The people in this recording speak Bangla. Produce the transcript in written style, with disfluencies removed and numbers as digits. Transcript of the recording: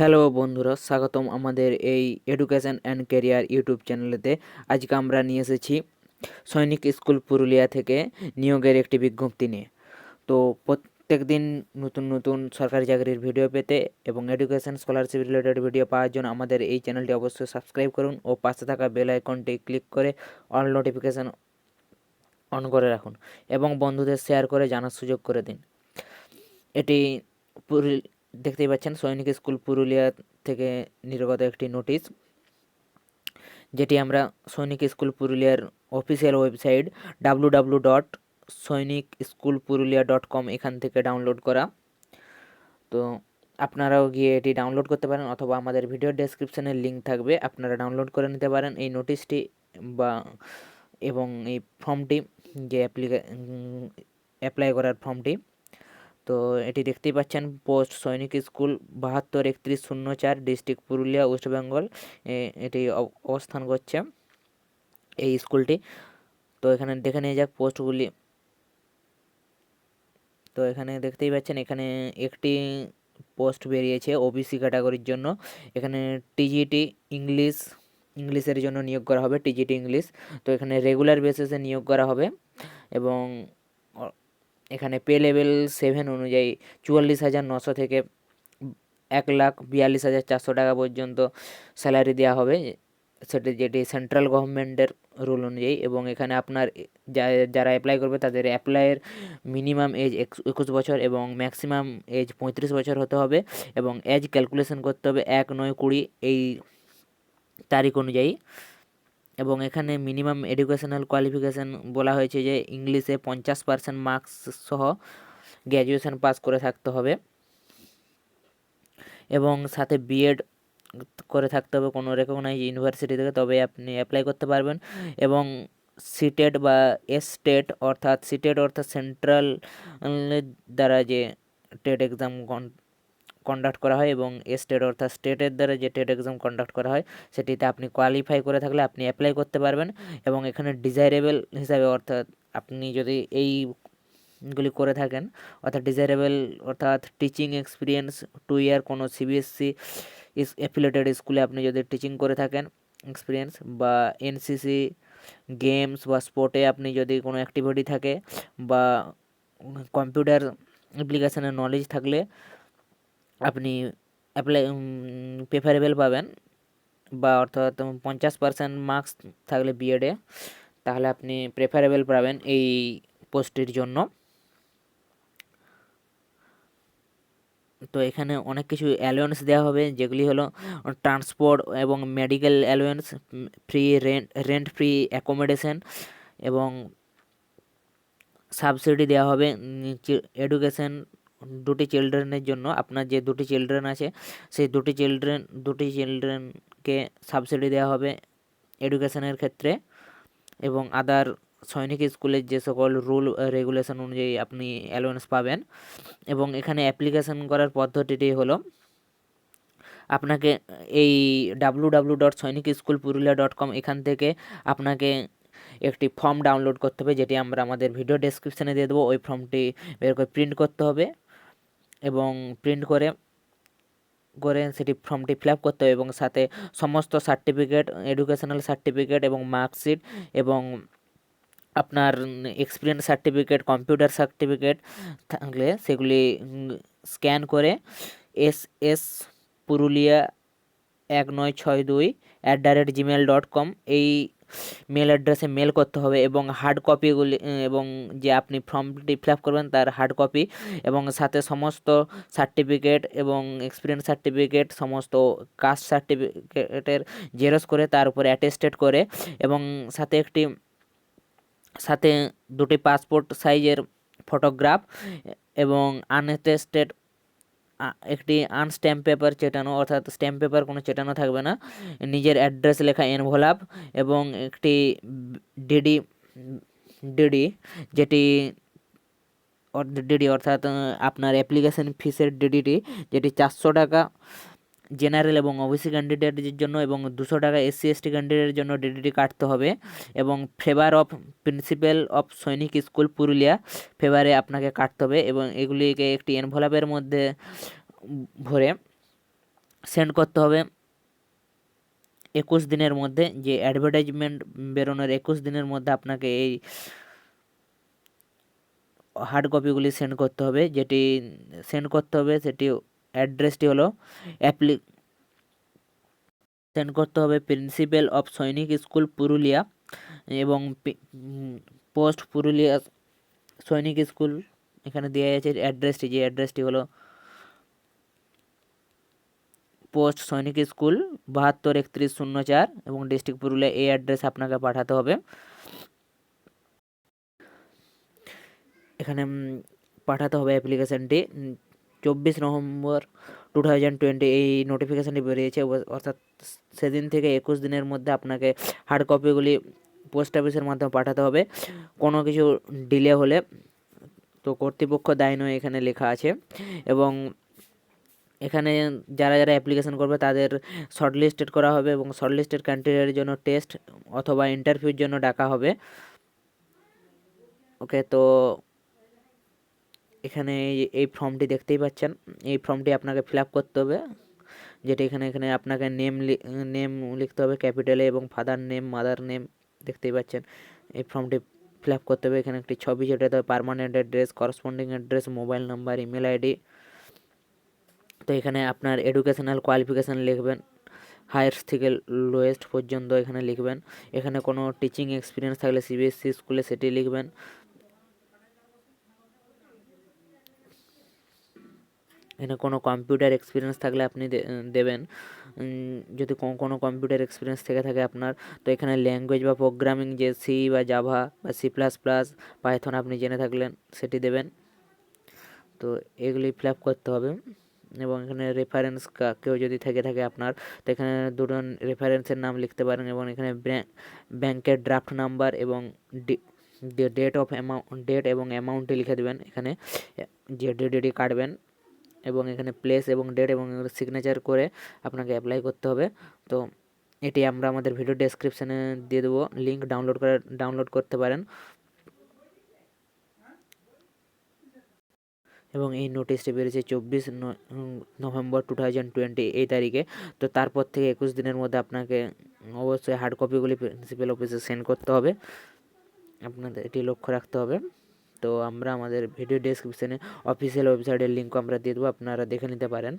হ্যালো বন্ধুরা, স্বাগতম আমাদের এই এডুকেশন অ্যান্ড ক্যারিয়ার ইউটিউব চ্যানেলেতে। আজকে আমরা নিয়ে এসেছি সৈনিক স্কুল পুরুলিয়া থেকে নিয়োগের একটি বিজ্ঞপ্তি নিয়ে। তো প্রত্যেক দিন নতুন নতুন সরকারি চাকরির ভিডিও পেতে এবং এডুকেশন স্কলারশিপ রিলেটেড ভিডিও পাওয়ার জন্য আমাদের এই চ্যানেলটি অবশ্যই সাবস্ক্রাইব করুন ও পাশে থাকা বেল আইকনটি ক্লিক করে অল নোটিফিকেশান অন করে রাখুন এবং বন্ধুদের শেয়ার করে জানার সুযোগ করে দিন। এটি দেখতেই পাচ্ছেন সৈনিক স্কুল পুরুলিয়া থেকে নির্গত একটি নোটিশ, যেটি আমরা সৈনিক স্কুল পুরুলিয়ার অফিসিয়াল ওয়েবসাইট www.সৈনিকস্কুলপুরুলিয়া.com এখান থেকে ডাউনলোড করা। তো আপনারাও গিয়ে এটি ডাউনলোড করতে পারেন অথবা আমাদের ভিডিও ডেসক্রিপশানে লিঙ্ক থাকবে, আপনারা ডাউনলোড করে নিতে পারেন এই নোটিশটি বা এবং এই ফর্মটি, যে অ্যাপ্লাই করার ফর্মটি। তো এটি দেখতেই পাচ্ছেন, পোস্ট সৈনিক school 723104 district Purulia, West Bengal এটি অবস্থান করছে এই স্কুলটি। তো এখানে দেখে নিয়ে যাক পোস্টগুলি। তো এখানে দেখতেই পাচ্ছেন, এখানে একটি পোস্ট বেরিয়েছে ওবিসি ক্যাটাগরির জন্য। এখানে টিজিটি ইংলিশের জন্য নিয়োগ করা হবে, টিজিটি ইংলিশ। তো এখানে রেগুলার বেসিসে নিয়োগ করা হবে এবং এখানে পে লেভেল 7 অনুযায়ী 44,900 থেকে 1,42,400 টাকা পর্যন্ত স্যালারি দেওয়া হবে, যেটি সেন্ট্রাল গভর্নমেন্টের রুল অনুযায়ী। এবং এখানে আপনার যারা অ্যাপ্লাই করবে তাদের অ্যাপ্লাইয়ের মিনিমাম এজ 21 বছর এবং ম্যাক্সিমাম এজ 35 বছর হতে হবে এবং এজ ক্যালকুলেশন করতে হবে 1/9/20 এই তারিখ অনুযায়ী। এবং এখানে মিনিমাম এডুকেশনাল কোয়ালিফিকেশান বলা হয়েছে যে ইংলিশে 50% মার্কস সহ গ্র্যাজুয়েশন পাস করে থাকতে হবে এবং সাথে বিএড করে থাকতে হবে কোনো রেকগনাইজ ইউনিভার্সিটি থেকে, তবে আপনি অ্যাপ্লাই করতে পারবেন। এবং সিটেট বা এসটেট অর্থাৎ সেন্ট্রাল দ্বারা যে টেট এক্সাম কন্ডাক্ট করা হয় এবং স্টেট অর্থাৎ স্টেটের দ্বারা যে টেট এক্সাম কন্ডাক্ট করা হয় সেটিতে আপনি কোয়ালিফাই করে থাকলে আপনি অ্যাপ্লাই করতে পারবেন। এবং এখানে ডিজাইরেবল হিসাবে, অর্থাৎ আপনি যদি এইগুলি করে থাকেন, অর্থাৎ ডিজাইরেবল অর্থাৎ টিচিং এক্সপিরিয়েন্স 2 ইয়ার কোনো সিবিএসসি অ্যাফিলিয়েটেড স্কুলে আপনি যদি টিচিং করে থাকেন এক্সপিরিয়েন্স, বা এনসিসি গেমস বা স্পোর্টে আপনি যদি কোনো অ্যাক্টিভিটি থাকে, বা কম্পিউটার অ্যাপ্লিকেশানের নলেজ থাকলে আপনি অ্যাপ্লাই প্রেফারেবল পাবেন। বা অর্থাৎ 50% মার্কস থাকলে বিএডে, তাহলে আপনি প্রেফারেবল পাবেন এই পোস্টটির জন্য। তো এখানে অনেক কিছু অ্যালাউন্স দেওয়া হবে, যেগুলি হলো ট্রান্সপোর্ট এবং medical allowance, free rent free accommodation এবং সাবসিডি দেওয়া হবে এডুকেশন দুটি চিলড্রেনের জন্য। আপনার যে দুটি চিলড্রেন আছে সেই দুটি চিলড্রেনকে সাবসিডি দেওয়া হবে এডুকেশনের ক্ষেত্রে। এবং আদার সৈনিক স্কুলের যে সকল রুল রেগুলেশন অনুযায়ী আপনি অ্যালাউন্স পাবেন। এবং এখানে অ্যাপ্লিকেশন করার পদ্ধতিটি হলো, আপনাকে এই www.সৈনিকস্কুলপুরুলিয়া.com এখান থেকে আপনাকে একটি ফর্ম ডাউনলোড করতে হবে, যেটি আমরা আমাদের ভিডিও ডেসক্রিপশানে দিয়ে দেবো। ওই ফর্মটি বের করে প্রিন্ট করতে হবে এবং প্রিন্ট করে সেটি ফর্মটি ফিল আপ করতে হবে এবং সাথে সমস্ত সার্টিফিকেট, এডুকেশনাল সার্টিফিকেট এবং মার্কশিট এবং আপনার এক্সপিরিয়েন্স সার্টিফিকেট, কম্পিউটার সার্টিফিকেট থাকলে সেগুলি স্ক্যান করে এস পুরুলিয়া 1962@gmail.com এই মেল অ্যাড্রেসে মেল করতে হবে। এবং হার্ড কপিগুলি এবং যে আপনি ফর্মটি ফিল আপ করবেন তার হার্ড কপি এবং সাথে সমস্ত সার্টিফিকেট এবং এক্সপিরিয়েন্স সার্টিফিকেট, সমস্ত কাস্ট সার্টিফিকেটের জেরক্স করে তার উপরে অ্যাটেস্টেড করে এবং সাথে দুটি পাসপোর্ট সাইজের ফটোগ্রাফ এবং আনঅ্যাটেস্টেড একটি আনস্ট্যাম্প পেপার চেটানো, অর্থাৎ স্ট্যাম্প পেপার কোনো চেটানো থাকবে না, নিজের অ্যাড্রেস লেখা এনভেলপ এবং একটি ডিডি ডিডি যেটি ডিডি অর্থাৎ আপনার অ্যাপ্লিকেশন ফিসের ডিডিটি, যেটি 400 টাকা জেনারেল এবং ওবিসি ক্যান্ডিডেটের জন্য এবং 200 টাকা এসসি এসটি ক্যান্ডিডেটের জন্য ডিডিটি কাটতে হবে। এবং ফেভার অফ প্রিন্সিপাল অফ সৈনিক স্কুল পুরুলিয়া ফেভারে আপনাকে কাটতে হবে এবং এগুলিকে একটি এনভেলপের মধ্যে ভরে সেন্ড করতে হবে 21 দিনের মধ্যে। যে অ্যাডভার্টাইজমেন্ট বেরোনোর 21 দিনের মধ্যে আপনাকে এই হার্ড কপিগুলি সেন্ড করতে হবে। যেটি সেন্ড করতে হবে সেটি অ্যাড্রেসটি হলো অ্যাপ্লি সেন্ড করতে হবে প্রিন্সিপাল অফ সৈনিক স্কুল পুরুলিয়া এবং পোস্ট পুরুলিয়া সৈনিক স্কুল। এখানে দেওয়া আছে অ্যাড্রেসটি, যে অ্যাড্রেসটি হলো পোস্ট সৈনিক স্কুল 723104 এবং ডিস্ট্রিক্ট পুরুলিয়া। এই অ্যাড্রেস আপনাকে পাঠাতে হবে। এখানে পাঠাতে হবে অ্যাপ্লিকেশানটি 24 নভেম্বর 2020 এই নোটিফিকেশানটি বেরিয়েছে, অর্থাৎ সেদিন থেকে 21 দিনের মধ্যে আপনাকে হার্ড কপিগুলি পোস্ট অফিসের মাধ্যমে পাঠাতে হবে। কোনো কিছু ডিলে হলে তো কর্তৃপক্ষ দায়ী নয় এখানে লেখা আছে। এবং এখানে যারা যারা অ্যাপ্লিকেশন করবে তাদের শর্টলিস্টেড করা হবে এবং শর্টলিস্টেড ক্যান্ডিডেটের জন্য টেস্ট অথবা ইন্টারভিউর জন্য ডাকা হবে। ওকে, তো এখানে এই ফর্মটি দেখতেই পাচ্ছেন। এই ফর্মটি আপনাকে ফিল আপ করতে হবে, যেটি এখানে আপনাকে নেম লিখতে হবে ক্যাপিটালে এবং ফাদার নেম মাদার নেম দেখতেই পাচ্ছেন। এই ফর্মটি ফিল আপ করতে হবে। এখানে একটি ছবি যেটাতে হবে permanent address, corresponding address, mobile number, email ID. তো এখানে আপনার এডুকেশনাল কোয়ালিফিকেশান লিখবেন, হায়ার থেকে লোয়েস্ট পর্যন্ত এখানে লিখবেন। এখানে কোনো টিচিং এক্সপিরিয়েন্স থাকলে সিবিএসসি স্কুলে সেটি লিখবেন। এখানে কোনো কম্পিউটার এক্সপিরিয়েন্স থাকলে আপনি দেবেন। যদি কোনো কম্পিউটার এক্সপিরিয়েন্স থেকে থাকে আপনার, তো এখানে ল্যাঙ্গুয়েজ বা প্রোগ্রামিং যে সি বা জাভা বা C++, পাইথন আপনি জেনে থাকলেন সেটি দেবেন। তো এগুলি ফিল আপ করতে হবে। এবং এখানে রেফারেন্স কেউ যদি থেকে থাকে আপনার, তো এখানে দুটো রেফারেন্সের নাম লিখতে পারেন। এবং এখানে ব্যাংকের ড্রাফট নাম্বার এবং ডেট এবং অ্যামাউন্টটি লিখে দেবেন এখানে, যে ডেটে কাটবেন। এবং এখানে প্লেস এবং ডেট এবং সিগনেচার করে আপনাকে অ্যাপ্লাই করতে হবে। তো এটি আমরা আমাদের ভিডিও ডেসক্রিপশানে দিয়ে দেবো, লিঙ্ক ডাউনলোড করতে পারেন। এবং এই নোটিশটি বেরিয়েছে 24 নভেম্বর 2020 এই তারিখে। তো তারপর থেকে 21 দিনের মধ্যে আপনাকে অবশ্যই হার্ড কপিগুলি প্রিন্সিপাল অফিসে সেন্ড করতে হবে। আপনাদের এটি লক্ষ্য রাখতে হবে। তো আমরা আমাদের ভিডিও ডেসক্রিপশানে অফিসিয়াল ওয়েবসাইটের লিঙ্কও আমরা দিয়ে দেবো, আপনারা দেখে নিতে পারেন।